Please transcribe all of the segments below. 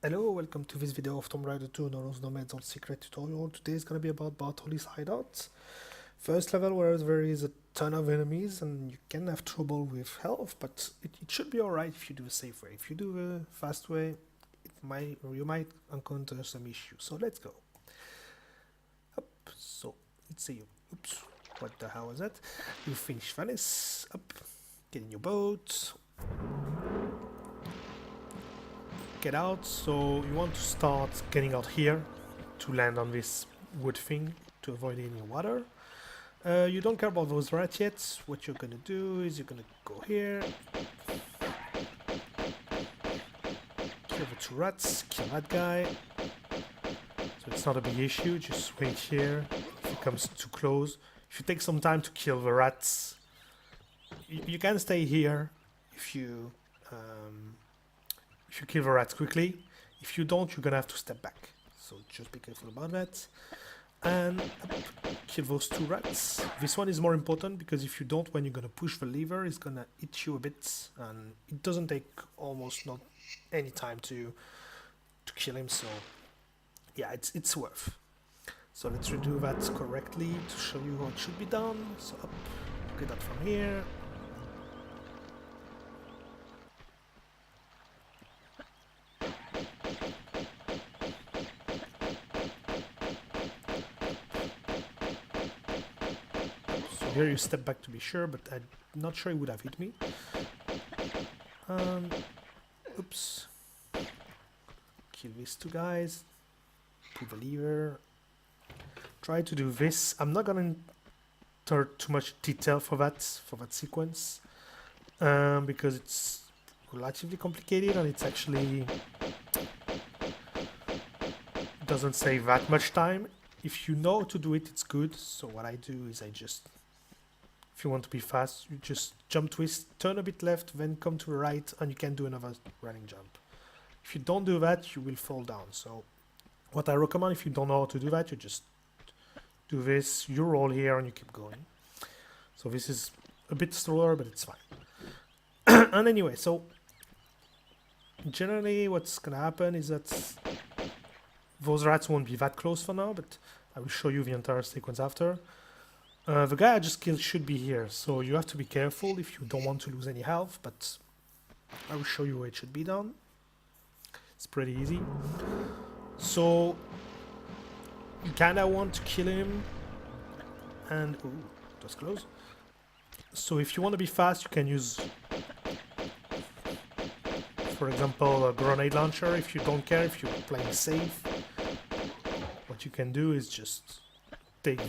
Hello, welcome to this video of Tomb Raider 2 NLNMAS on Secret tutorial. Today is going to be about Bartoli's Hideout. First level where there is a ton of enemies and you can have trouble with health, but it should be alright if you do a safe way. If you do a fast way, you might encounter some issues. So let's go. Up, so let's see. Oops, what the hell was that? You finish Venice. Up, get in your boat. Get out, so you want to start getting out here to land on this wood thing to avoid any water. You don't care about those rats yet. What you're gonna do is you're gonna go here, kill the two rats, kill that guy. So it's not a big issue, just wait here. If it comes too close, if you take some time to kill the rats, you can stay here if you kill the rats quickly. If you don't, you're gonna have to step back. So just be careful about that. And kill those two rats. This one is more important because if you don't, when you're gonna push the lever, it's gonna hit you a bit, and it doesn't take almost not any time to kill him. So yeah, it's worth. So let's redo that correctly to show you how it should be done. So up, get that from here. Here you step back to be sure, but I'm not sure it would have hit me. Oops. Kill these two guys. Pull the lever. Try to do this. I'm not gonna enter too much detail for that sequence because it's relatively complicated and it's actually doesn't save that much time. If you know how to do it, it's good. So what I do is if you want to be fast, you just jump twist, turn a bit left, then come to the right, and you can do another running jump. If you don't do that, you will fall down. So what I recommend, if you don't know how to do that, you just do this, you roll here, and you keep going. So this is a bit slower, but it's fine. And anyway, so generally what's gonna happen is that those rats won't be that close for now, but I will show you the entire sequence after. The guy I just killed should be here, so you have to be careful if you don't want to lose any health, but I will show you where it should be done. It's pretty easy. So you kinda want to kill him, and ooh, that's close. So if you want to be fast, you can use, for example, a grenade launcher. If you don't care, if you're playing safe, what you can do is just take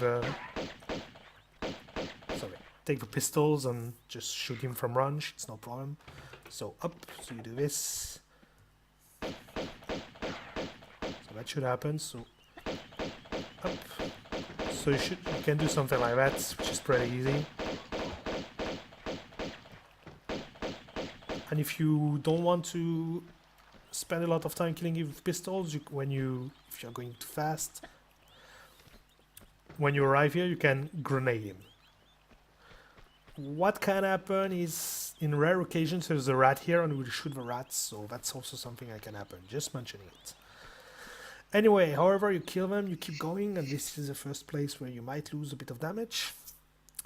the pistols and just shoot him from range. It's no problem. So up, so you do this. So that should happen. So up. So you can do something like that, which is pretty easy. And if you don't want to spend a lot of time killing him with pistols, if you're going too fast, when you arrive here, you can grenade him. What can happen is, in rare occasions, there's a rat here and we'll shoot the rats, so that's also something that can happen, just mentioning it. Anyway, however you kill them, you keep going, and this is the first place where you might lose a bit of damage.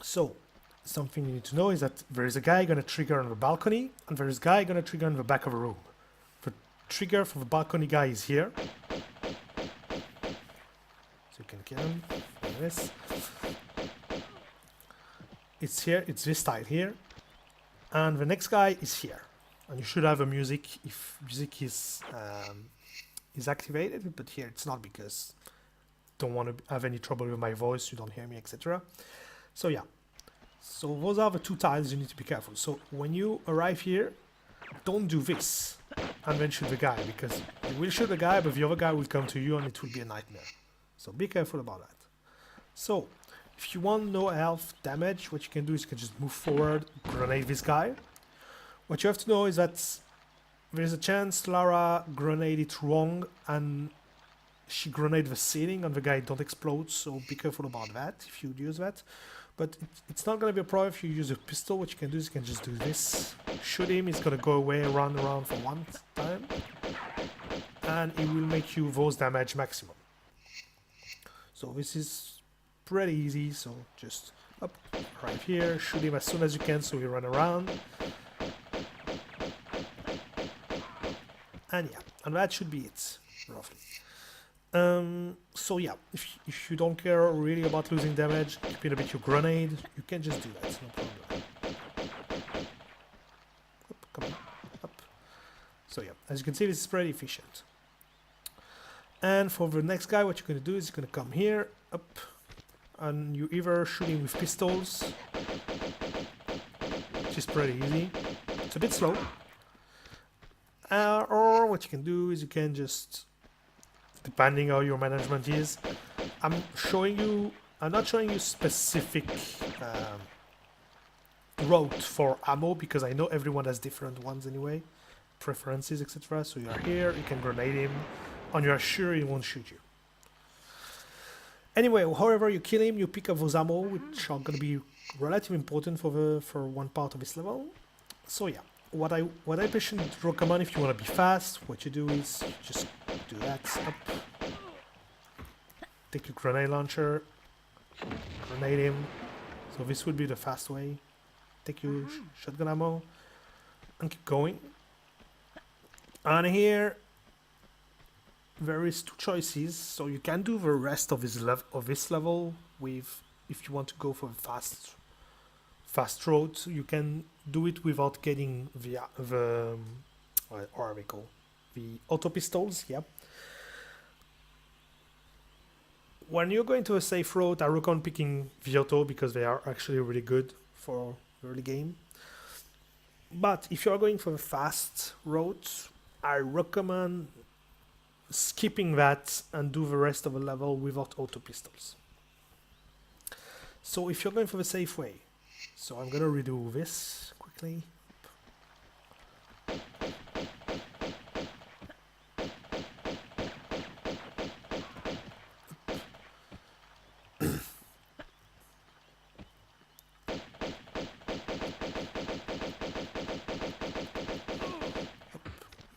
So, something you need to know is that there is a guy gonna trigger on the balcony, and there is a guy gonna trigger on the back of a room. The trigger for the balcony guy is here. So you can kill him like this. It's here, it's this tile here, and the next guy is here, and you should have a music if music is activated, but here it's not because I don't want to have any trouble with my voice, you don't hear me, etc. So yeah, so those are the two tiles you need to be careful. So when you arrive here, don't do this and then shoot the guy, because you will shoot the guy, but the other guy will come to you and it will be a nightmare. So be careful about that. So if you want no health damage, what you can do is you can just move forward, grenade this guy. What you have to know is that there's a chance Lara grenaded it wrong and she grenaded the ceiling and the guy don't explode, so be careful about that if you use that. But it's not going to be a problem if you use a pistol. What you can do is you can just do this. Shoot him, he's going to go away, run around for one time. and it will make you those damage maximum. So this is pretty easy, so just up right here, shoot him as soon as you can so he run around. And yeah, and that should be it, roughly. So yeah, if you don't care really about losing damage, keep in a bit your grenade, you can just do that, no problem. Up, come on, up. So yeah, as you can see, this is pretty efficient. And for the next guy, what you're going to do is you're going to come here, up, and you either shoot him with pistols, which is pretty easy. It's a bit slow. Or what you can do is you can just, depending how your management is, I'm not showing you specific route for ammo because I know everyone has different ones anyway, preferences, etc. So you're here, you can grenade him, and you're sure he won't shoot you. Anyway, however you kill him, you pick up those ammo, which are going to be relatively important for one part of this level. So yeah. What I personally recommend if you want to be fast, what you do is you just do that, up, take your grenade launcher, grenade him, so this would be the fast way, take your shotgun ammo, and keep going. And here, there is two choices, so you can do the rest of this level with, if you want to go for the fast route, you can do it without getting the auto pistols. Yeah. When you're going to a safe route, I recommend picking the auto because they are actually really good for early game. But if you are going for the fast route, I recommend skipping that and do the rest of the level without auto pistols. So if you're going for the safe way, so I'm gonna redo this quickly.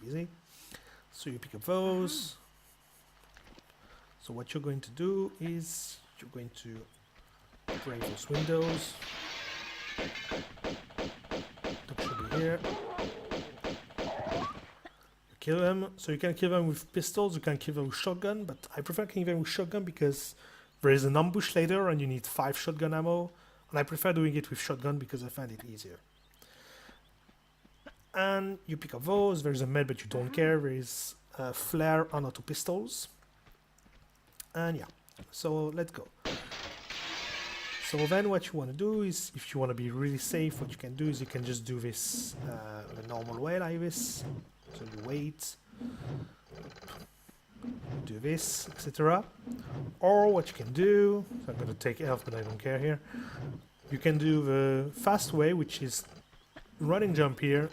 Easy. So you pick up those. So what you're going to do is you're going to break those windows. That should be here. You kill them. So you can kill them with pistols, you can kill them with shotgun, but I prefer killing them with shotgun because there is an ambush later and you need 5 shotgun ammo, and I prefer doing it with shotgun because I find it easier. And you pick up those, there's a med but you don't care, there is a flare and auto pistols. And yeah, so let's go. So then what you want to do is, if you want to be really safe, what you can do is you can just do this the normal way like this. So you wait, do this, etc. Or what you can do, so I'm going to take health but I don't care here. You can do the fast way, which is running jump here,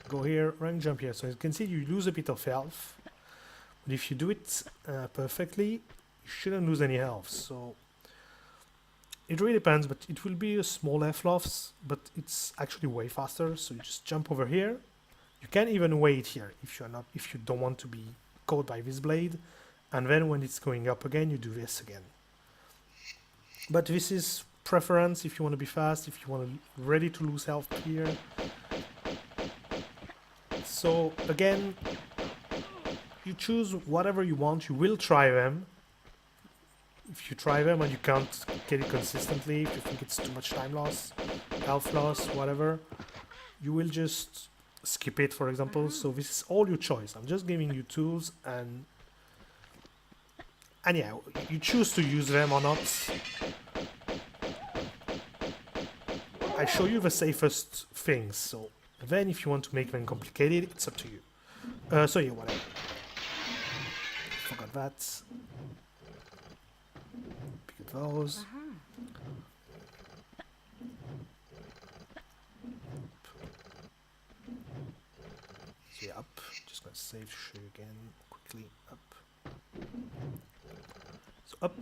go here, running jump here. So as you can see, you lose a bit of health. But if you do it perfectly, you shouldn't lose any health. So it really depends, but it will be a small health loss, but it's actually way faster. So you just jump over here. You can even wait here if you don't want to be caught by this blade. And then when it's going up again, you do this again. But this is preference if you want to be fast, if you want to ready to lose health here. So again, you choose whatever you want. You will try them. If you try them and you can't get it consistently, if you think it's too much time loss, health loss, whatever, you will just skip it, for example. So this is all your choice. I'm just giving you tools, and yeah, you choose to use them or not. I show you the safest things, so then if you want to make them complicated, it's up to you. So yeah, whatever. Forgot that. Pick up those. So yeah, up. Just gonna save to show you again quickly. Up. So up.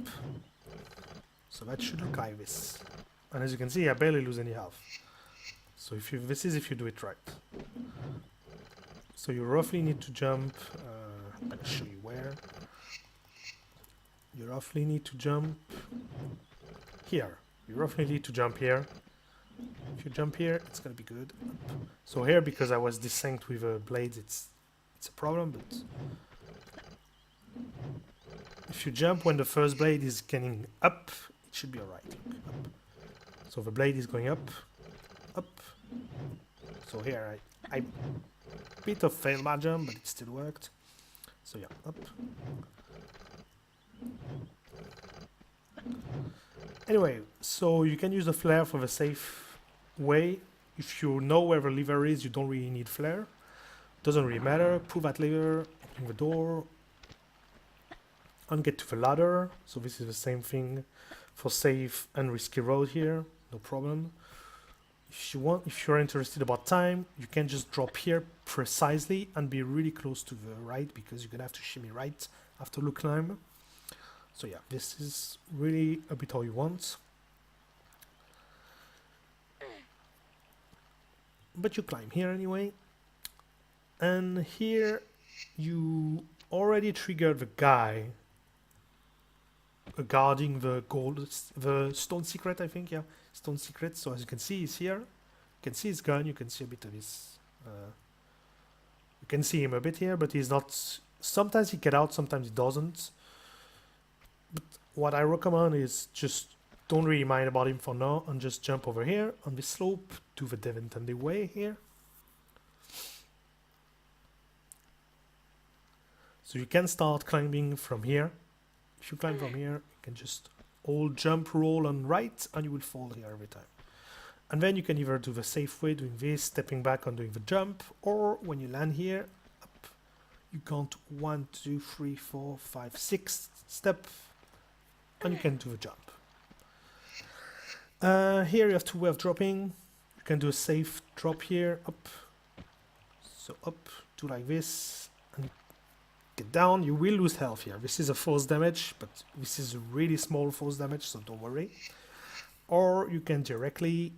So that should look like this. And as you can see, I barely lose any health. So if you do it right. So you roughly need to jump, I'm gonna show you where. You roughly need to jump here. You roughly need to jump here. If you jump here, it's gonna be good. So here, because I was desynced with a blade, it's a problem, but if you jump when the first blade is getting up, it should be alright. Up. So the blade is going up, up. So here I bit of failed my jump, but it still worked. So yeah, up. Anyway, so you can use the flare for the safe way. If you know where the lever is, you don't really need flare. Doesn't really matter. Pull that lever, open the door, and get to the ladder. So this is the same thing for safe and risky road here. No problem. If you're interested about time, you can just drop here precisely and be really close to the right, because you're gonna have to shimmy right after the climb. So yeah, this is really a bit how you want. But you climb here anyway. And here you already triggered the guy guarding the stone secret, I think, yeah. Stone secret. So as you can see, he's here. You can see his gun, you can see a bit of his... you can see him a bit here, but he's not... Sometimes he gets out, sometimes he doesn't. But what I recommend is just don't really mind about him for now and just jump over here on the slope to the Devintende way here. So you can start climbing from here. If you climb from here, you can just hold jump, roll on right, and you will fall here every time. And then you can either do the safe way, doing this, stepping back and doing the jump, or when you land here, up, you count 1, 2, 3, 4, 5, 6 step, and you can do the jump. Here you have two ways of dropping. You can do a safe drop here, up. So up, do like this, and get down. You will lose health here. This is a force damage, but this is a really small force damage, so don't worry. Or you can directly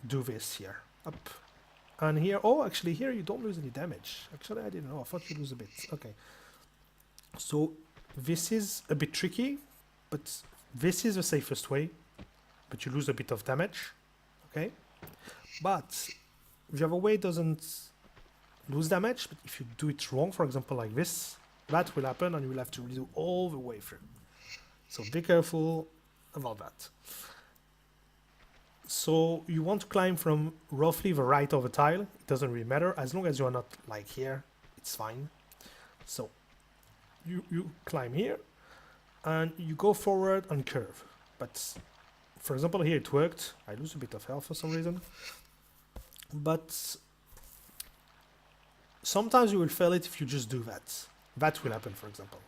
do this here, up. And here, oh, actually here you don't lose any damage. Actually, I didn't know. I thought you lose a bit. Okay. So this is a bit tricky, but this is the safest way. But you lose a bit of damage, okay? But the other way doesn't lose damage, but if you do it wrong, for example, like this, that will happen and you will have to redo all the way through. So be careful about that. So you want to climb from roughly the right of the tile. It doesn't really matter. As long as you are not like here, it's fine. So you climb here and you go forward and curve. But for example, here it worked. I lose a bit of health for some reason. But sometimes you will fail it if you just do that. That will happen, for example.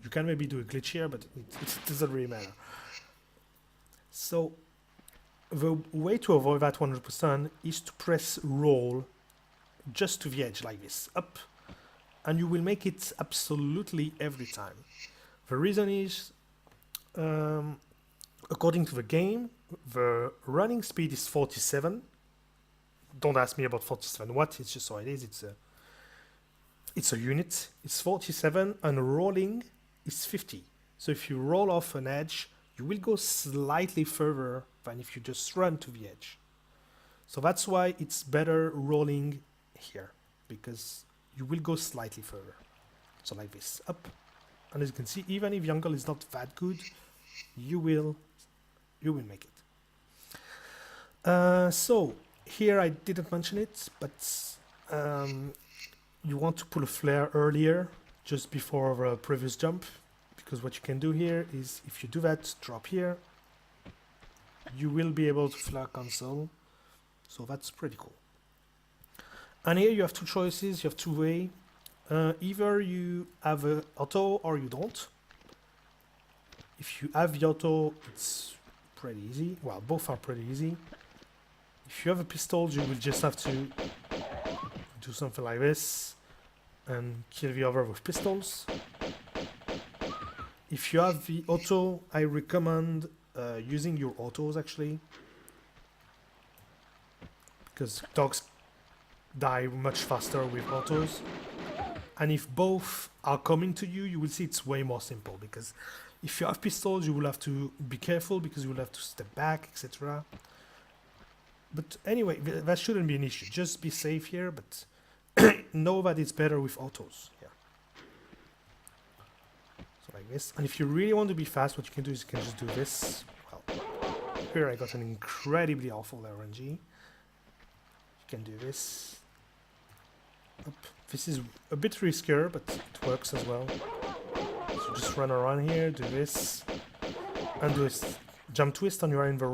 You can maybe do a glitch here, but it doesn't really matter. So the way to avoid that 100% is to press roll just to the edge like this, up. And you will make it absolutely every time. The reason is, according to the game, the running speed is 47. Don't ask me about 47 watts, it's just how it is. It's a unit. It's 47 and rolling is 50. So if you roll off an edge, you will go slightly further than if you just run to the edge. So that's why it's better rolling here, because you will go slightly further. So like this, up. And as you can see, even if the angle is not that good, you will make it. So here I didn't mention it, but you want to pull a flare earlier, just before the previous jump, because what you can do here is, if you do that, drop here, you will be able to flare cancel. So that's pretty cool. And here you have two choices, you have two ways. Either you have a auto or you don't. If you have the auto, it's pretty easy. Well, both are pretty easy. If you have a pistol, you will just have to do something like this and kill the other with pistols. If you have the auto, I recommend using your autos actually, because dogs die much faster with autos. And if both are coming to you, you will see it's way more simple, because if you have pistols, you will have to be careful because you will have to step back, etc. But anyway, that shouldn't be an issue. Just be safe here, but know that it's better with autos. Yeah. So like this. And if you really want to be fast, what you can do is you can just do this. Well, here I got an incredibly awful RNG. You can do this. Up. This is a bit riskier, but it works as well. So just run around here, do this, and do a jump twist, and you are in the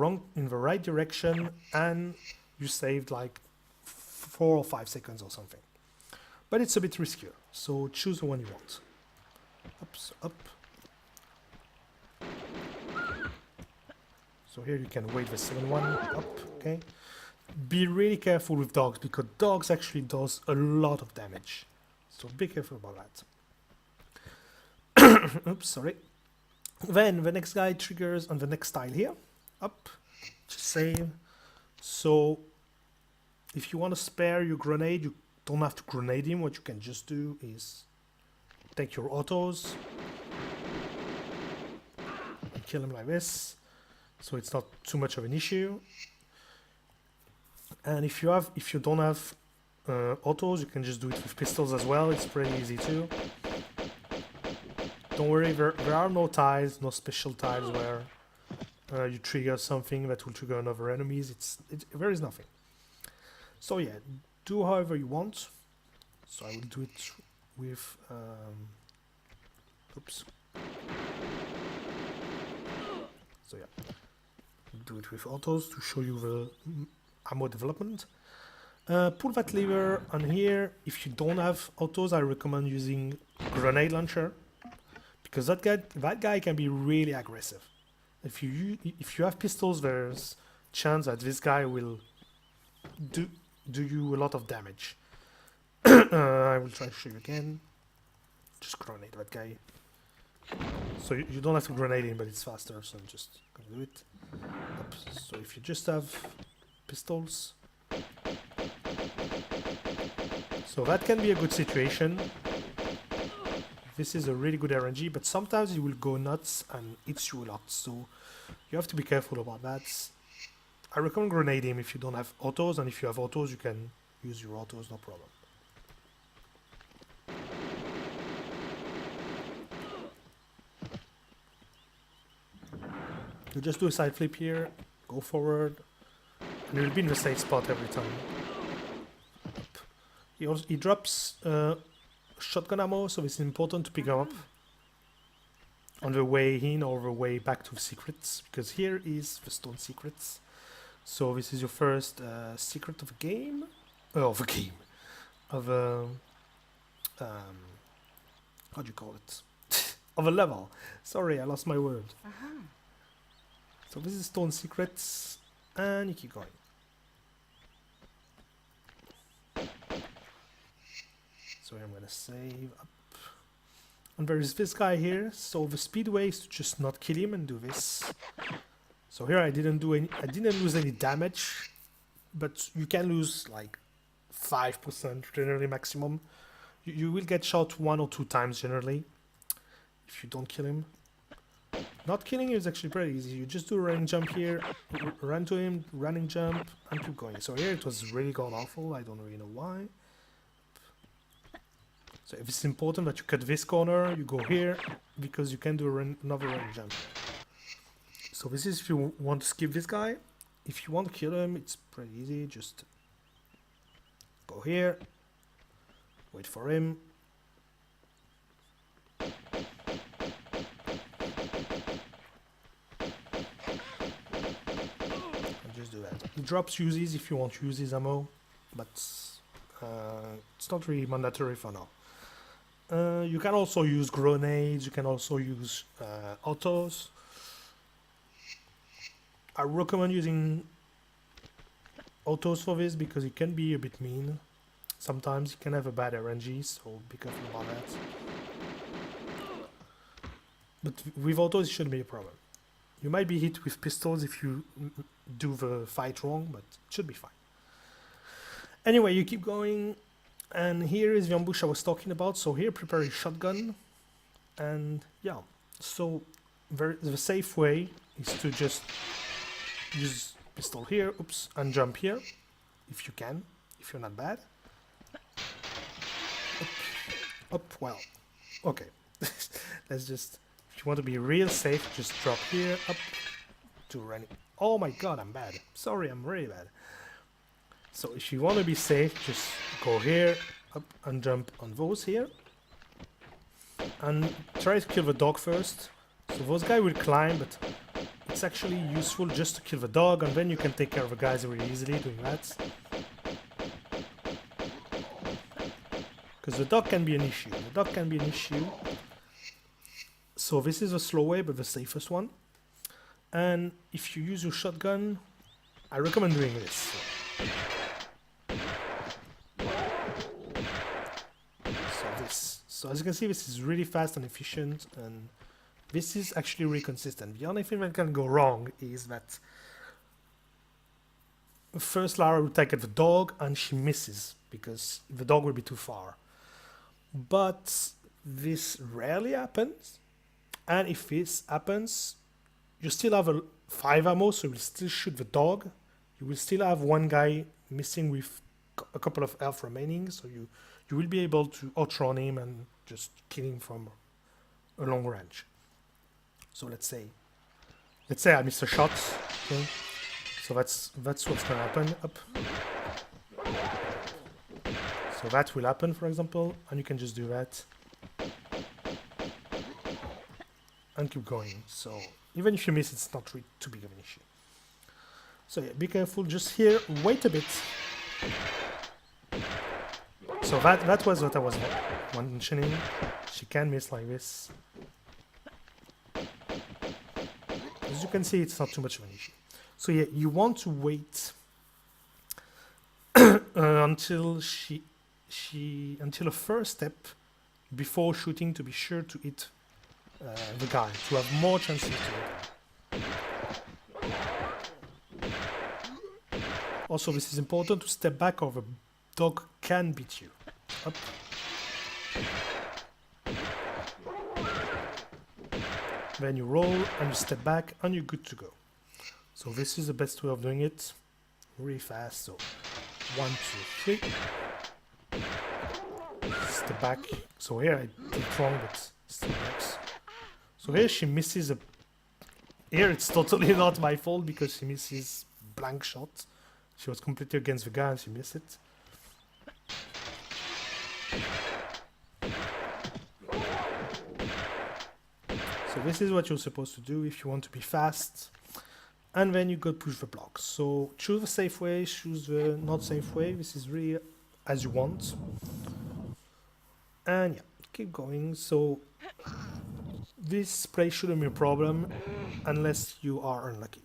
right direction, and you saved like 4 or 5 seconds or something. But it's a bit riskier, so choose the one you want. Up, so up. So here you can wait the second one, up, okay. Be really careful with dogs, because dogs actually does a lot of damage. So be careful about that. Oops, sorry. Then the next guy triggers on the next tile here. Up, just save. So if you want to spare your grenade, you don't have to grenade him. What you can just do is take your autos and kill him like this. So it's not too much of an issue. And if you don't have autos, you can just do it with pistols as well. It's pretty easy too. Don't worry, there are no tiles, no special tiles where you trigger something that will trigger another enemies. There is nothing. So yeah, do however you want. So I will do it with oops. So yeah, do it with autos to show you the ammo development. Pull that lever on here. If you don't have autos, I recommend using grenade launcher, because that guy can be really aggressive. If you have pistols, there's chance that this guy will do you a lot of damage. I will try to show you again. Just grenade that guy. So you don't have to grenade him, but it's faster, so I'm just gonna do it. Oops. So if you just have pistols, so that can be a good situation. This is a really good RNG, but sometimes it will go nuts and hits you a lot, so you have to be careful about that. I recommend grenade him if you don't have autos, and if you have autos, you can use your autos, no problem. You just do a side flip here, go forward, and you'll be in the safe spot every time. He drops shotgun ammo, so it's important to pick him up on the way in or the way back to the secrets, because here is the stone secrets. So this is your first secret of a game, how do you call it? Of a level. Sorry, I lost my word. So this is stone secrets, and you keep going. So I'm gonna save up. And there is this guy here. So the speedway is to just not kill him and do this. So here I didn't lose any damage, but you can lose like 5% generally maximum. You will get shot 1 or 2 times generally if you don't kill him. Not killing him is actually pretty easy. You just do a running jump here, run to him, running jump, and keep going. So here it was really god awful. I don't really know why. So if it's important that you cut this corner, you go here, because you can do another running jump. So this is if you want to skip this guy. If you want to kill him, it's pretty easy. Just go here, wait for him. Just do that. He drops uses if you want to use his ammo, but it's not really mandatory for now. You can also use grenades, you can also use autos. I recommend using autos for this because it can be a bit mean. Sometimes you can have a bad RNG, so be careful about that. But with autos it shouldn't be a problem. You might be hit with pistols if you do the fight wrong, but it should be fine. Anyway, you keep going, and here is the ambush I was talking about. So here, prepare your shotgun, and yeah. So the safe way is to just use pistol here, oops, and jump here, if you can, if you're not bad. Up, well, okay. Let's just, if you want to be real safe, just drop here, up, to running. Oh my god, I'm bad. Sorry, I'm really bad. So if you want to be safe, just go here, up, and jump on those here. And try to kill the dog first. So those guys will climb, but it's actually useful just to kill the dog, and then you can take care of the guys really easily doing that. Because the dog can be an issue. The dog can be an issue. So this is the slow way, but the safest one. And if you use your shotgun, I recommend doing this. So as you can see, this is really fast and efficient, and this is actually really consistent. The only thing that can go wrong is that first Lara will target the dog and she misses because the dog will be too far. But this rarely happens, and if this happens, you still have 5 ammo, so you will still shoot the dog. You will still have one guy missing with a couple of health remaining, so you will be able to outrun him and just kill him from a long range. So let's say I missed a shot. Okay. So that's what's gonna happen. Up. So that will happen, for example, and you can just do that and keep going. So even if you miss, it's not really too big of an issue. So yeah, be careful. Just here, wait a bit. So that was what I was mentioning. She can miss like this. As you can see, it's not too much of an issue. So yeah, you want to wait until until a first step before shooting to be sure to hit the guy, to have more chances to hit him. Also, this is important to step back, or the dog can beat you. Up. Then you roll and you step back and you're good to go. So this is the best way of doing it. Really fast. So 1, 2, 3. Step back. So here I did wrong, but still works. So here she misses a... Here it's totally not my fault because she misses blank shot. She was completely against the guy and she missed it. So this is what you're supposed to do if you want to be fast. And then you go push the blocks. So choose the safe way, choose the not safe way. This is really as you want. And yeah, keep going. So this place shouldn't be a problem unless you are unlucky.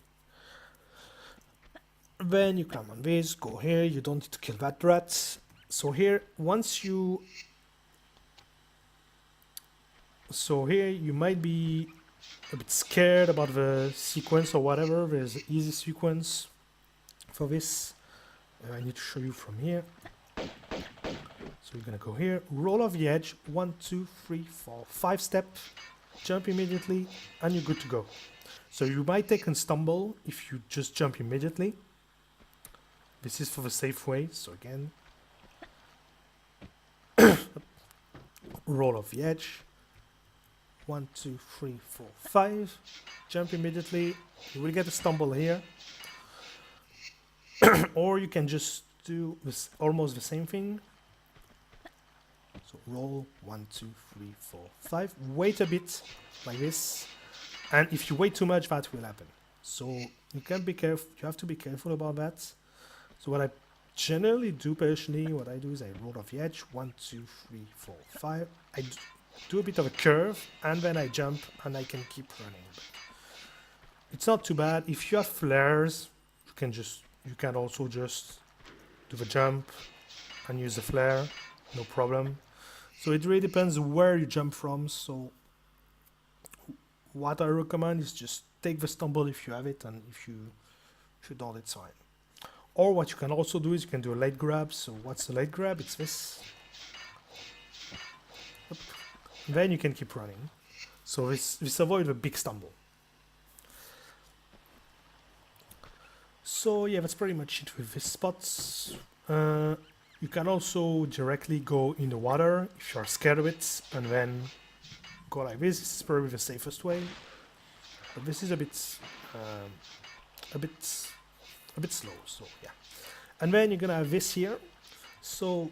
Then you climb on this, go here, you don't need to kill that rat. So here, once you... So here you might be a bit scared about the sequence or whatever. There's an easy sequence for this. I need to show you from here. So you're gonna go here, roll off the edge, 1, 2, 3, 4, 5 step, jump immediately, and you're good to go. So you might take a stumble if you just jump immediately. This is for the safe way, so again, roll off the edge, 1, 2, 3, 4, 5, jump immediately, you will get a stumble here, or you can just do this, almost the same thing. So roll 1, 2, 3, 4, 5, wait a bit like this, and if you wait too much, that will happen. So you can be careful, you have to be careful about that. So what I generally do personally, what I do is I roll off the edge, 1, 2, 3, 4, 5. I do a bit of a curve, and then I jump, and I can keep running. It's not too bad. If you have flares, you can also just do the jump and use the flare, no problem. So it really depends where you jump from. So what I recommend is just take the stumble if you have it, and if you don't, it's fine. Or what you can also do is you can do a late grab. So what's the late grab? It's this. Then you can keep running. So this avoid a big stumble. So yeah, that's pretty much it with these spots. You can also directly go in the water if you're scared of it, and then go like this. This is probably the safest way. But this is a bit slow. So yeah. And then you're gonna have this here. So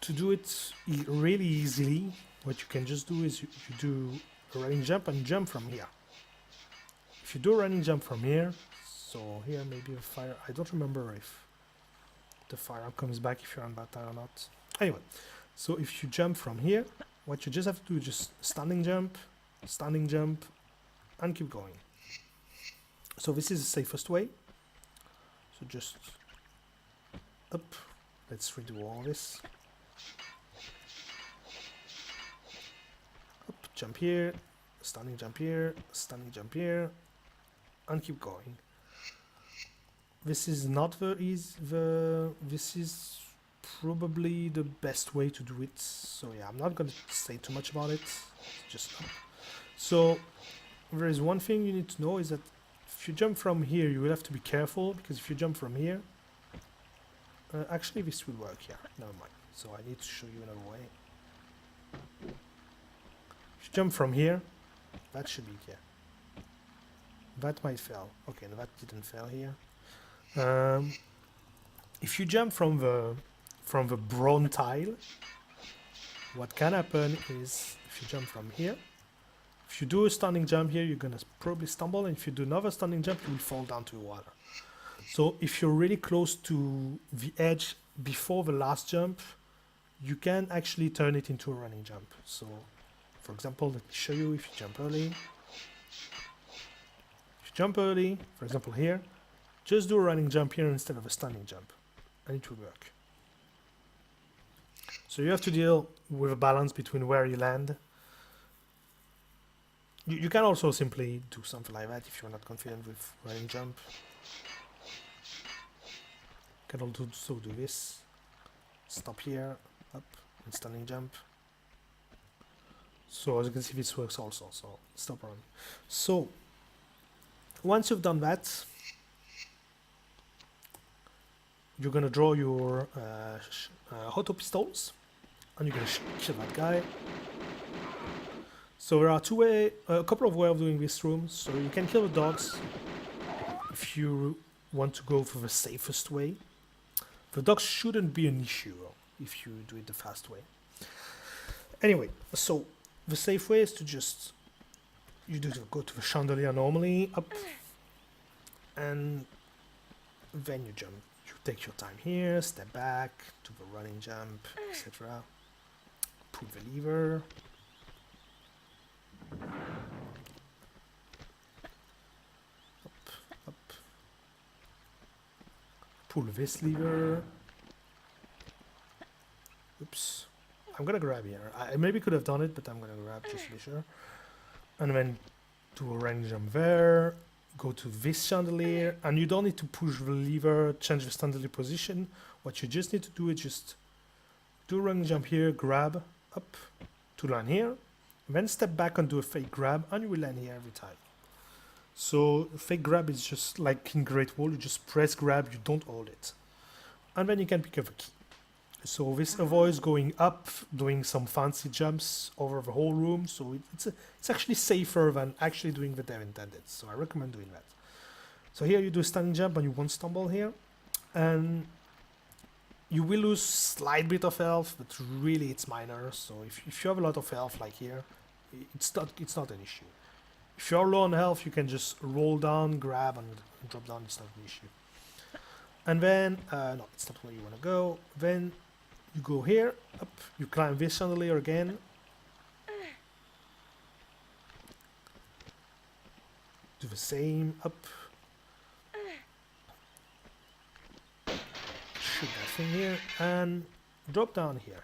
to do it really easily, what you can just do is you do a running jump and jump from here. If you do a running jump from here, so here maybe a fire, I don't remember if the fire comes back if you're on that tile or not. Anyway, so if you jump from here, what you just have to do is just standing jump, and keep going. So this is the safest way. So just up, let's redo all this. Up, jump here, standing jump here, and keep going. This is not this is probably the best way to do it. So yeah, I'm not going to say too much about it. Just up. So there is one thing you need to know is that if you jump from here, you will have to be careful, because if you jump from here, actually this will work here. Never mind. So I need to show you another way. If you jump from here, that should be here. That might fail. Okay, no, that didn't fail here. If you jump from the brown tile, what can happen is if you jump from here, if you do a standing jump here, you're gonna probably stumble, and if you do another standing jump, you will fall down to the water. So if you're really close to the edge before the last jump, you can actually turn it into a running jump. So for example, let me show you. If you jump early, for example here, just do a running jump here instead of a standing jump, and it will work. So you have to deal with a balance between where you land. You can also simply do something like that if you're not confident with running jump. You can also do this. Stop here, up, and standing jump. So as you can see, this works also. So stop running. So once you've done that, you're gonna draw your auto pistols, and you're gonna kill that guy. So there are a couple of ways of doing this room. So you can kill the dogs if you want to go for the safest way. The dogs shouldn't be an issue if you do it the fast way. Anyway, so the safe way is to just go to the chandelier normally, up, and then you jump. You take your time here, step back, do the running jump, etc. Pull the lever. Up. Pull this lever. Oops. I'm gonna grab here. I maybe could have done it, but I'm gonna grab just to be sure. And then do a running jump there. Go to this chandelier, and you don't need to push the lever, change the chandelier position. What you just need to do is just do a running jump here, grab up to land here, then step back and do a fake grab, and you will land here every time. So fake grab is just like in Great Wall, you just press grab, you don't hold it, and then you can pick up a key. So this avoids going up, doing some fancy jumps over the whole room. So it's actually safer than actually doing what they've intended. So I recommend doing that. So here you do a standing jump and you won't stumble here. And you will lose slight bit of health, but really it's minor. So if you have a lot of health like here, it's not an issue. If you're low on health, you can just roll down, grab, and drop down. It's not an issue. And then, no, it's not where you want to go. Then you go here, up, you climb this chandelier again. Do the same, up. Shoot that thing here, and drop down here.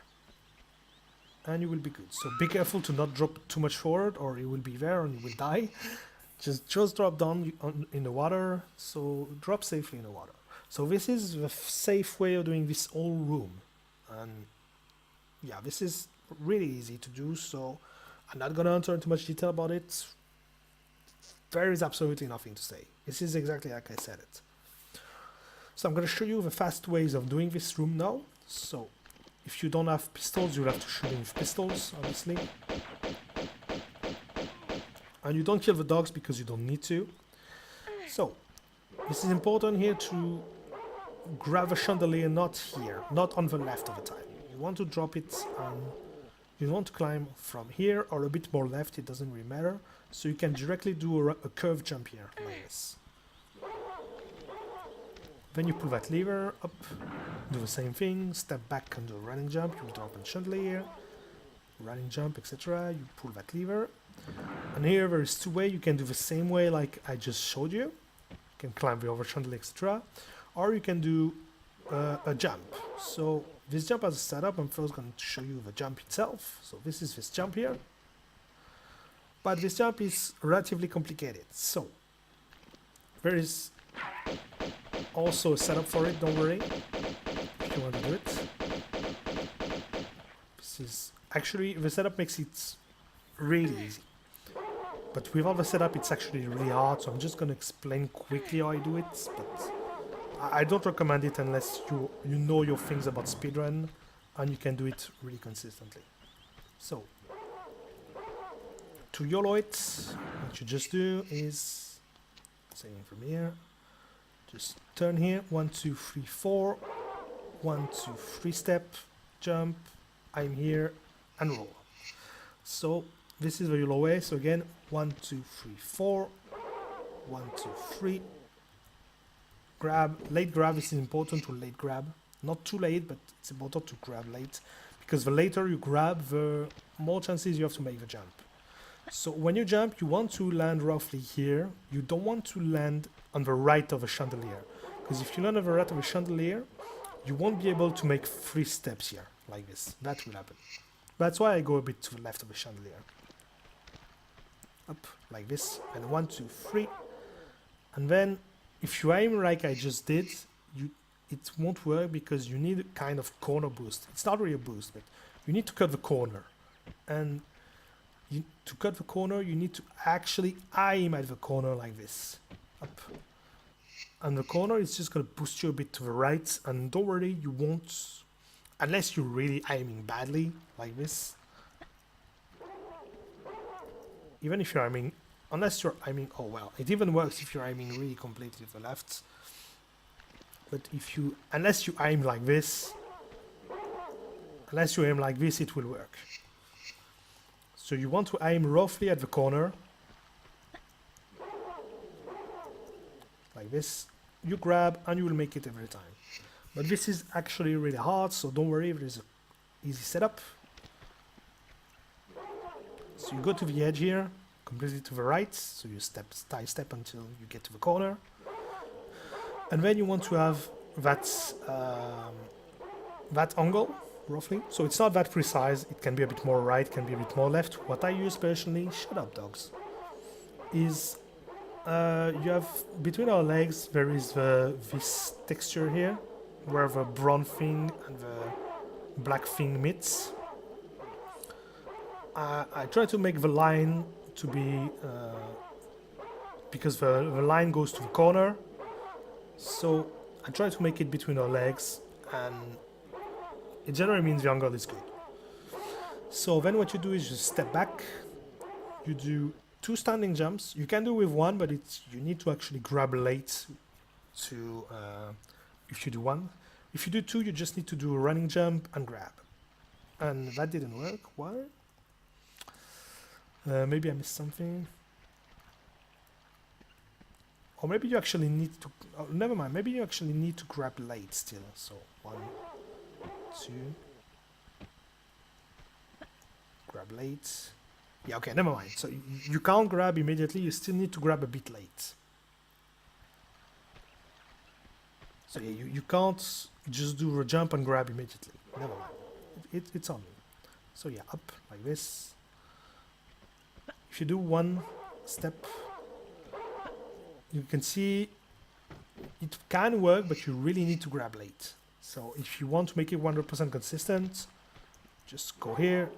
And you will be good. So be careful to not drop too much forward, or you will be there and you will die. Just drop down in the water, so drop safely in the water. So this is the safe way of doing this whole room. And yeah, this is really easy to do, so I'm not gonna enter into much detail about it. There is absolutely nothing to say. This is exactly like I said it. So I'm gonna show you the fast ways of doing this room now. So if you don't have pistols, you'll have to shoot with pistols, obviously. And you don't kill the dogs because you don't need to. So this is important here to grab a chandelier not here, not on the left of the time. You want to drop it and you want to climb from here or a bit more left, it doesn't really matter. So you can directly do a curved jump here, like this. Then you pull that lever up, do the same thing, step back and do a running jump, you drop a chandelier, running jump, etc. You pull that lever. And here there is two ways. You can do the same way like I just showed you. You can climb the over chandelier, etc. Or you can do a jump. So this jump has a setup. I'm first going to show you the jump itself. So this is this jump here. But this jump is relatively complicated. So there is also a setup for it, don't worry, if you want to do it. This is actually, the setup makes it really easy. But without the setup, it's actually really hard, so I'm just going to explain quickly how I do it. But I don't recommend it unless you know your things about speedrun and you can do it really consistently. So, to YOLO it, what you just do is, saying from here, just turn here, 1, 2, 3, 4, 1, 2, 3 step, jump, I'm here, and roll. So this is the YOLO way. So again, 1, 2, 3, 4, 1, 2, 3. Grab, late grab. This is important to late grab. Not too late, but it's important to grab late, because the later you grab, the more chances you have to make the jump. So when you jump, you want to land roughly here. You don't want to land on the right of a chandelier, because if you land on the right of a chandelier, you won't be able to make 3 steps here, like this. That will happen. That's why I go a bit to the left of the chandelier. Up, like this, and 1, 2, 3. And then, if you aim like I just did, it won't work because you need a kind of corner boost. It's not really a boost, but you need to cut the corner. And to cut the corner, you need to actually aim at the corner like this. Up. And the corner is just going to boost you a bit to the right. And don't worry, you won't, unless you're really aiming badly, like this. Even if you're aiming, unless you're aiming, oh well, it even works if you're aiming really completely to the left. But if you, unless you aim like this, it will work. So you want to aim roughly at the corner, like this. You grab and you will make it every time. But this is actually really hard, so don't worry, there is an easy setup. So you go to the edge here, completely to the right, so you step until you get to the corner. And then you want to have that, that angle, roughly. So it's not that precise, it can be a bit more right, can be a bit more left. What I use personally, shut up dogs, is you have, between our legs, there is this texture here, where the brown thing and the black thing meets. I try to make the line to be, because the line goes to the corner, so I try to make it between our legs, and it generally means the angle is good. So then what you do is you step back, you do 2 standing jumps. You can do with 1, but you need to actually grab late to, if you do 1. If you do 2, you just need to do a running jump and grab. And that didn't work. Why? Maybe I missed something. Or maybe you actually need to, oh, never mind, maybe you actually need to grab late still. So 1, 2, grab late. Yeah, okay, never mind. So you can't grab immediately, you still need to grab a bit late. So yeah, you can't just do a jump and grab immediately. Never mind. It's on me. So yeah, up like this. If you do 1 step, you can see it can work, but you really need to grab late. So if you want to make it 100% consistent, just go here,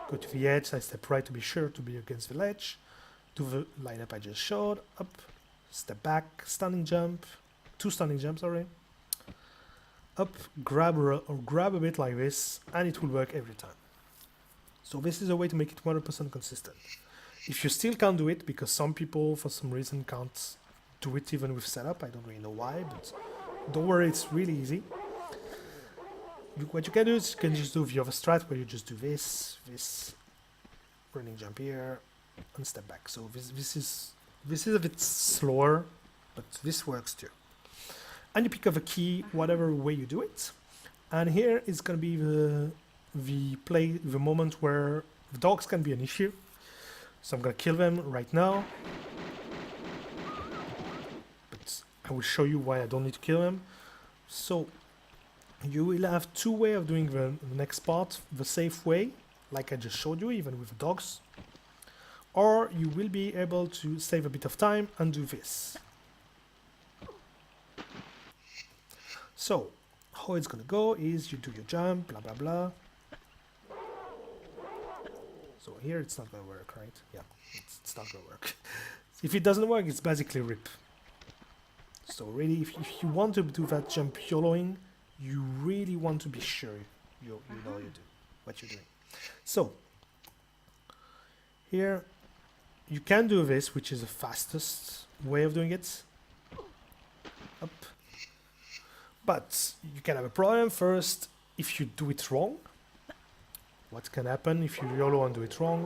go to the edge, I step right to be sure to be against the ledge, do the lineup I just showed, up, step back, standing jump, 2 standing jumps, sorry, up, grab a bit like this, and it will work every time. So this is a way to make it 100% consistent. If you still can't do it, because some people for some reason can't do it even with setup, I don't really know why, but don't worry, it's really easy. What you can do is you can just do the other strat where you just do this, running jump here, and step back. So this is a bit slower, but this works too. And you pick up a key, whatever way you do it. And here is going to be the moment where the dogs can be an issue. So I'm going to kill them right now. But I will show you why I don't need to kill them. So you will have 2 ways of doing the next part. The safe way, like I just showed you, even with the dogs. Or you will be able to save a bit of time and do this. So, how it's gonna go is you do your jump, blah blah blah. So here it's not gonna work, right? Yeah, it's not gonna work. If it doesn't work, it's basically rip. So really, if you want to do that jump YOLOing, you really want to be sure you know what you're doing. So here you can do this, which is the fastest way of doing it. Up. But you can have a problem first if you do it wrong. What can happen if you YOLO and do it wrong?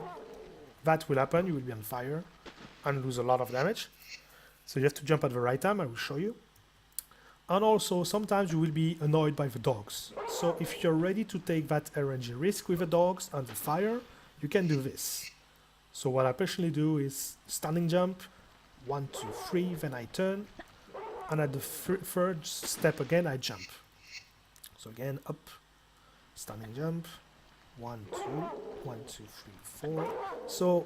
That will happen, you will be on fire and lose a lot of damage. So you have to jump at the right time, I will show you. And also sometimes you will be annoyed by the dogs. So if you're ready to take that RNG risk with the dogs and the fire, you can do this. So what I personally do is standing jump, 1, 2, 3, then I turn. And at the third step again, I jump. So again, up, standing jump, 1, 2, 1, 2, 3, 4. So,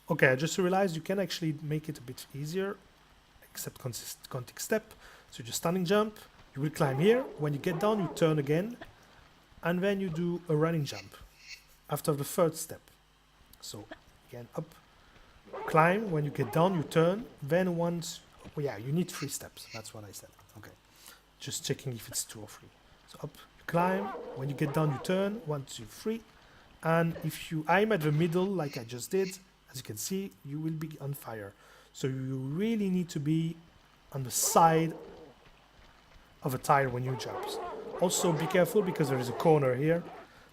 okay, I just realized you can actually make it a bit easier, except context step. So just standing jump, you will climb here. When you get down, you turn again, and then you do a running jump after the third step. So again, up, climb. When you get down, you turn. Then once. Oh yeah, you need 3 steps. That's what I said. Okay. Just checking if it's 2 or 3. So up, you climb. When you get down, you turn. 1, 2, 3. And if you aim at the middle, like I just did, as you can see, you will be on fire. So you really need to be on the side of a tire when you jump. Also, be careful because there is a corner here.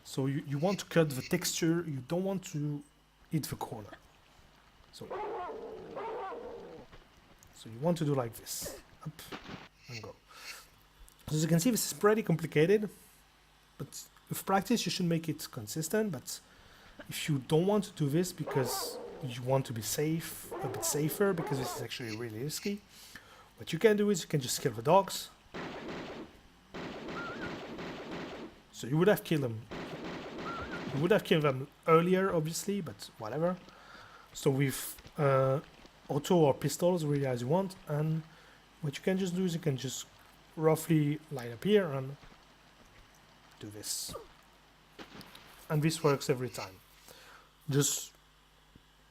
So you want to cut the texture. You don't want to hit the corner. So you want to do like this, up and go. As you can see, this is pretty complicated, but with practice you should make it consistent. But if you don't want to do this because you want to be safe, a bit safer, because this is actually really risky, what you can do is you can just kill the dogs. So you would have killed them. You would have killed them earlier, obviously, but whatever. So with auto or pistols, really as you want, and what you can just do is you can just roughly line up here and do this, and this works every time. Just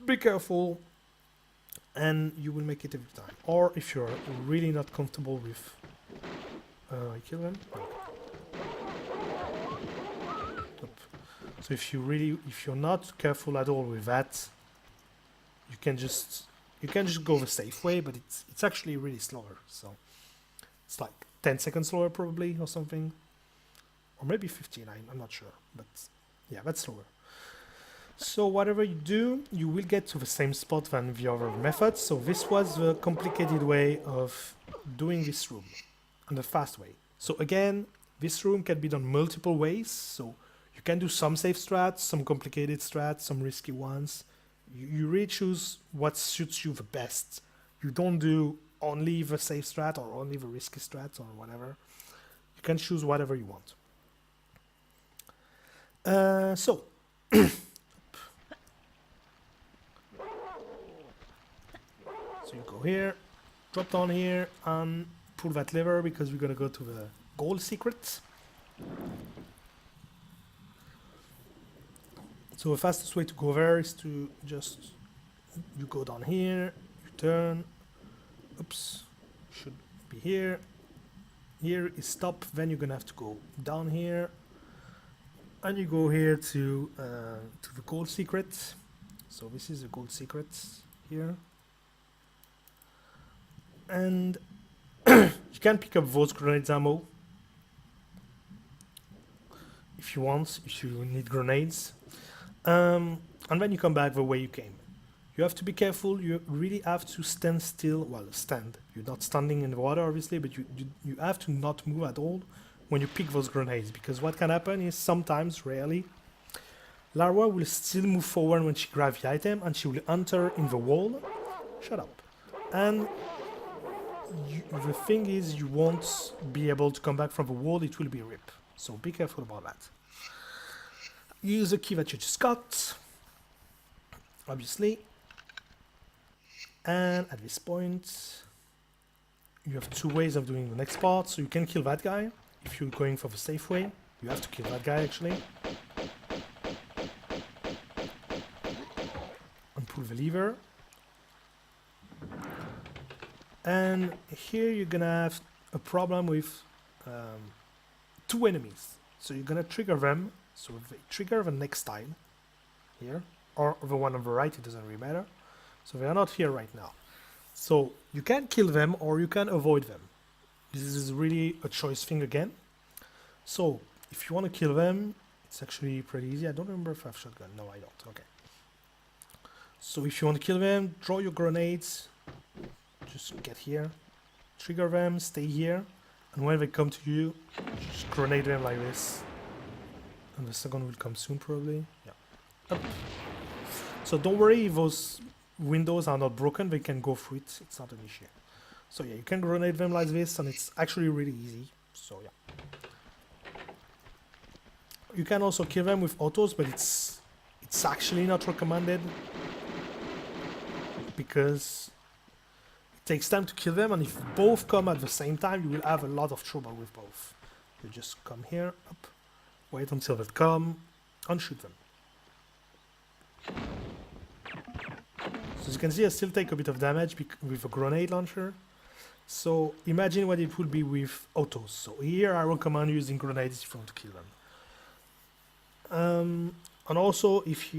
be careful and you will make it every time. Or if you're really not comfortable with I kill them. So if you're not careful at all with that, you can just go the safe way, but it's actually really slower. So it's like 10 seconds slower probably, or something, or maybe 15. I'm not sure, but yeah, that's slower. So whatever you do, you will get to the same spot than the other method. So this was the complicated way of doing this room, and the fast way. So again, this room can be done multiple ways. So you can do some safe strats, some complicated strats, some risky ones. You really choose what suits you the best. You don't do only the safe strat or only the risky strat or whatever. You can choose whatever you want. So you go here, drop down here and pull that lever because we're gonna go to the gold secret. So the fastest way to go there is to just, you go down here, you turn, oops, should be here. Here is stop, then you're gonna have to go down here, and you go here to the gold secret. So this is the gold secret here, and you can pick up those grenades ammo if you want, if you need grenades, and then you come back the way you came. You have to be careful, you really have to stand still, well, stand, you're not standing in the water obviously, but you have to not move at all when you pick those grenades, because what can happen is sometimes, rarely, Lara will still move forward when she grabs the item and she will enter in the wall, shut up, and the thing is you won't be able to come back from the wall, it will be a rip, so be careful about that. Use the key that you just got, obviously. And at this point, you have two ways of doing the next part. So you can kill that guy if you're going for the safe way. You have to kill that guy actually. And pull the lever. And here you're gonna have a problem with two enemies. So you're gonna trigger them. So they trigger the next tile here, or the one on the right, it doesn't really matter. So they are not here right now. So you can kill them or you can avoid them. This is really a choice thing again. So if you want to kill them, it's actually pretty easy. I don't remember if I have shotgun. No, I don't. Okay. So if you want to kill them, draw your grenades. Just get here. Trigger them, stay here. And when they come to you, just grenade them like this. And the second will come soon probably. Yeah. Up. So don't worry if those windows are not broken, they can go through it, it's not an issue. So yeah, you can grenade them like this and it's actually really easy, so yeah. You can also kill them with autos, but it's actually not recommended because it takes time to kill them, and if both come at the same time you will have a lot of trouble with both. You just come here, up, wait until they come and shoot them. So as you can see, I still take a bit of damage with a grenade launcher. So imagine what it would be with autos. So here I recommend using grenades if you want to kill them. And also if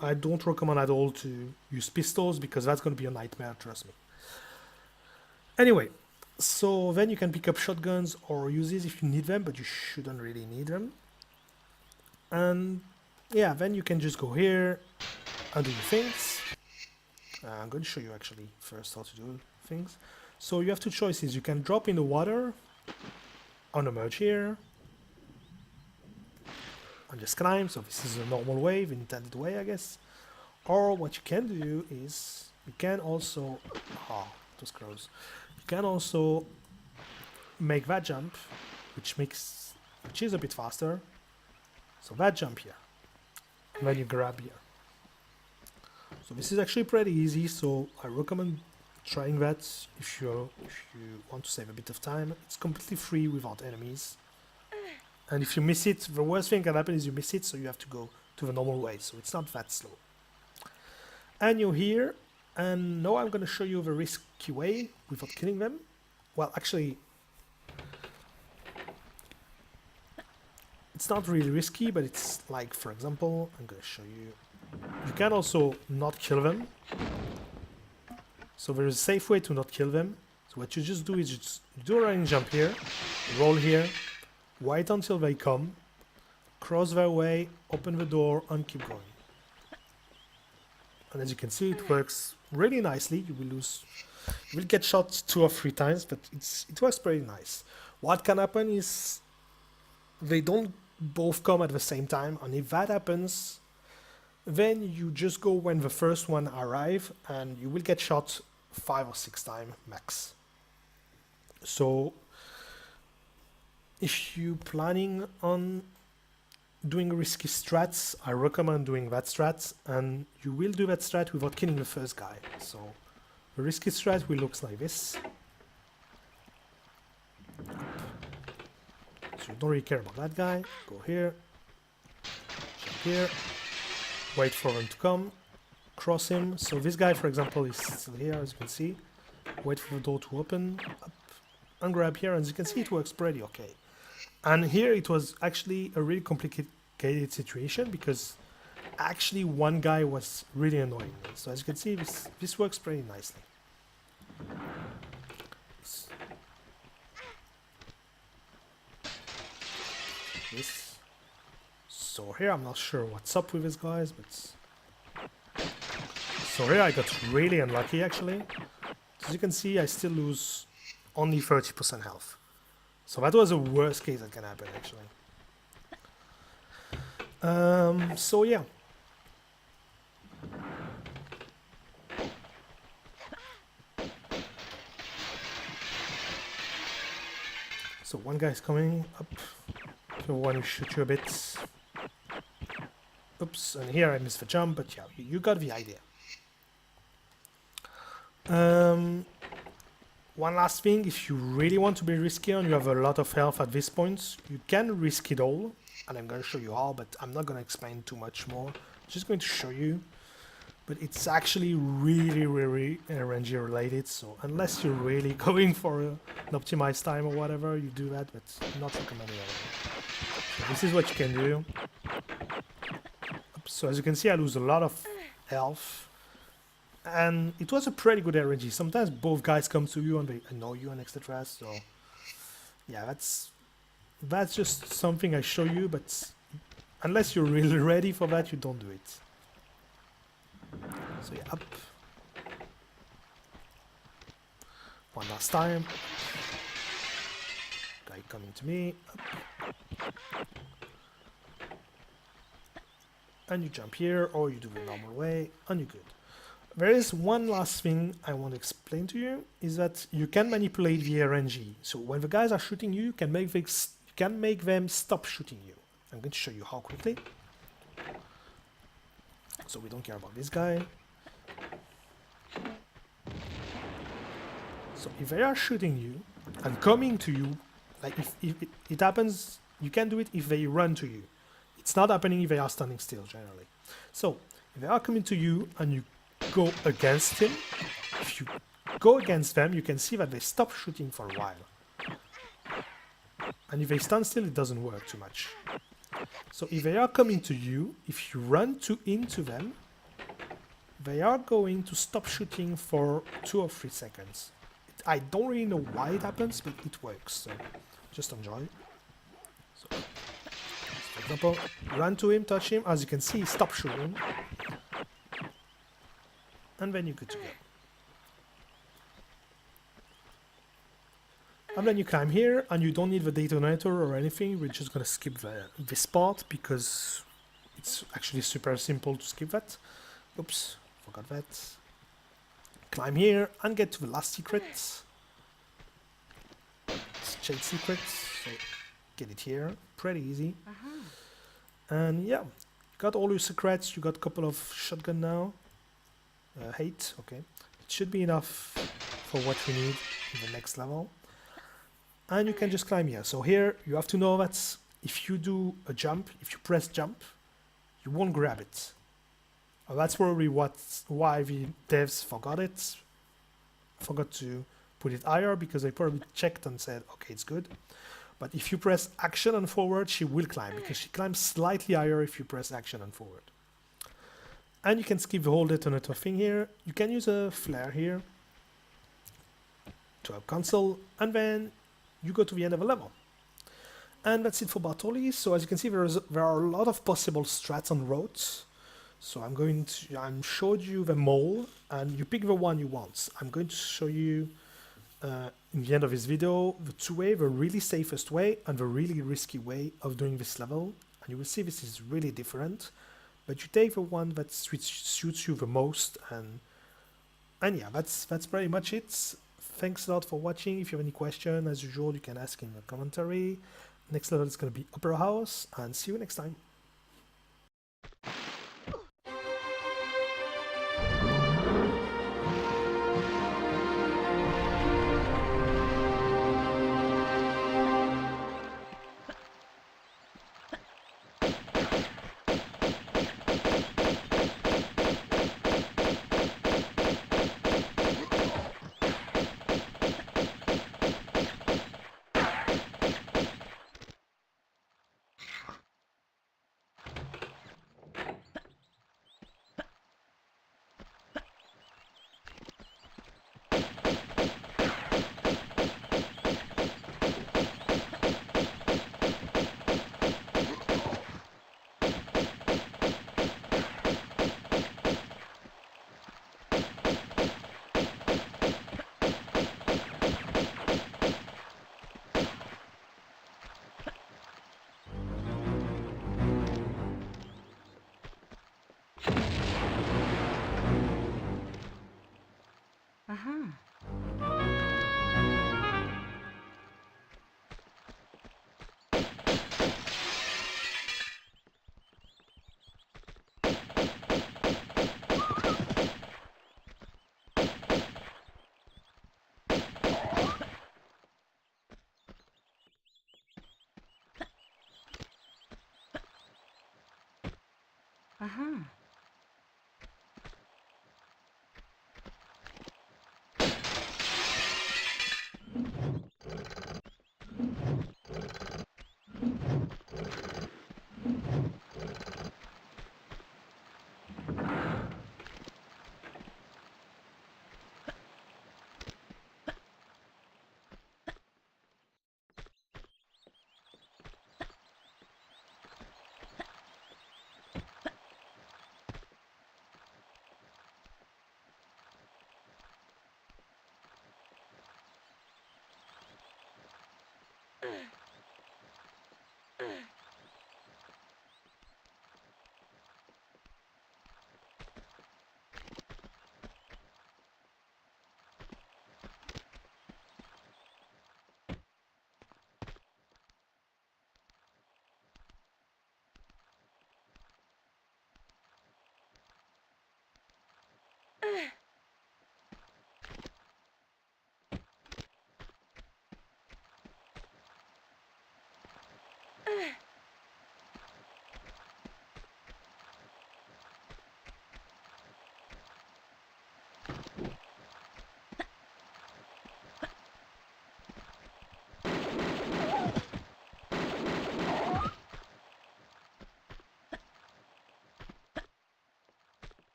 I don't recommend at all to use pistols because that's going to be a nightmare, trust me. Anyway, so then you can pick up shotguns or use these if you need them, but you shouldn't really need them. And yeah, then you can just go here and do your things. I'm going to show you actually first how to do things. So you have two choices. You can drop in the water on a merge here and just climb. So this is a normal way, the intended way, I guess. Or what you can do is you can also those crows. You can also make that jump, which is a bit faster. So that jump here. And then you grab here. So this is actually pretty easy, so I recommend trying that if you want to save a bit of time. It's completely free without enemies. And if you miss it, the worst thing can happen is you miss it, so you have to go to the normal way, so it's not that slow. And you're here, and now I'm going to show you the risky way without killing them. Well, actually, it's not really risky, but it's like, for example, I'm going to show you. You can also not kill them. So there is a safe way to not kill them. So what you just do is you do a running jump here, roll here, wait until they come, cross their way, open the door, and keep going. And as you can see, it works really nicely. You will get shot 2 or 3 times, but it works pretty nice. What can happen is they don't both come at the same time, and if that happens, then you just go when the first one arrive, and you will get shot 5 or 6 times max. So if you're planning on doing risky strats, I recommend doing that strat, and you will do that strat without killing the first guy. So The risky strat will look like this. So you don't really care about that guy. Go here. Jump here. Wait for him to come. Cross him. So this guy, for example, is still here, as you can see. Wait for the door to open. Up. And grab here. And as you can see, it works pretty okay. And here it was actually a really complicated situation because actually one guy was really annoying me. So as you can see, this works pretty nicely. This. So here I'm not sure what's up with this guys, but so here I got really unlucky actually. As you can see, I still lose only 30% health. So that was the worst case that can happen actually. So yeah. So one guy is coming up. So one will shoot you a bit. Oops, and here I missed the jump, but yeah, you got the idea. One last thing, if you really want to be risky and you have a lot of health at this point, you can risk it all, and I'm going to show you how, but I'm not going to explain too much more. I'm just going to show you, but it's actually really RNG related, so unless you're really going for an optimized time or whatever, you do that, but not recommended at all. So this is what you can do. So as you can see, I lose a lot of health. And it was a pretty good RNG. Sometimes both guys come to you and they annoy you and etc. So yeah, that's just something I show you, but unless you're really ready for that, you don't do it. So yeah, up. One last time. Guy coming to me. Up. And you jump here, or you do the normal way, and you're good. There is one last thing I want to explain to you, is that you can manipulate the RNG. So when the guys are shooting you, you can make them stop shooting you. I'm going to show you how quickly. So we don't care about this guy. So if they are shooting you and coming to you, like if it happens, you can do it if they run to you. It's not happening if they are standing still generally. So if they are coming to you and you go against him, if you go against them, you can see that they stop shooting for a while. And if they stand still, it doesn't work too much. So if they are coming to you, if you run into them, they are going to stop shooting for 2 or 3 seconds. I don't really know why it happens, but it works, so just enjoy. So, for example, run to him, touch him, as you can see, stop shooting. And then you're good to go. And then you climb here, and you don't need the detonator or anything. We're just gonna skip this part because it's actually super simple to skip that. Oops, forgot that. Climb here and get to the last secret. It's shade secret, so get it here. Pretty easy. And yeah, you got all your secrets. You got a couple of shotgun now. 8, okay. It should be enough for what we need in the next level. And you can just climb here. So here, you have to know that if you do a jump, if you press jump, you won't grab it. That's probably why the devs forgot to put it higher, because they probably checked and said, okay, it's good. But if you press action and forward, she will climb, because she climbs slightly higher if you press action and forward. And you can skip the whole detonator thing here. You can use a flare here to have console, and then you go to the end of a level. And that's it for Bartoli. So as you can see, there are a lot of possible strats on roads. So I'm showed you them all, and you pick the one you want. I'm going to show you in the end of this video the two way, the really safest way and the really risky way of doing this level. And you will see this is really different. But you take the one that suits you the most, and yeah, that's pretty much it. Thanks a lot for watching. If you have any question, as usual, you can ask in the commentary. Next level is going to be Opera House, and see you next time.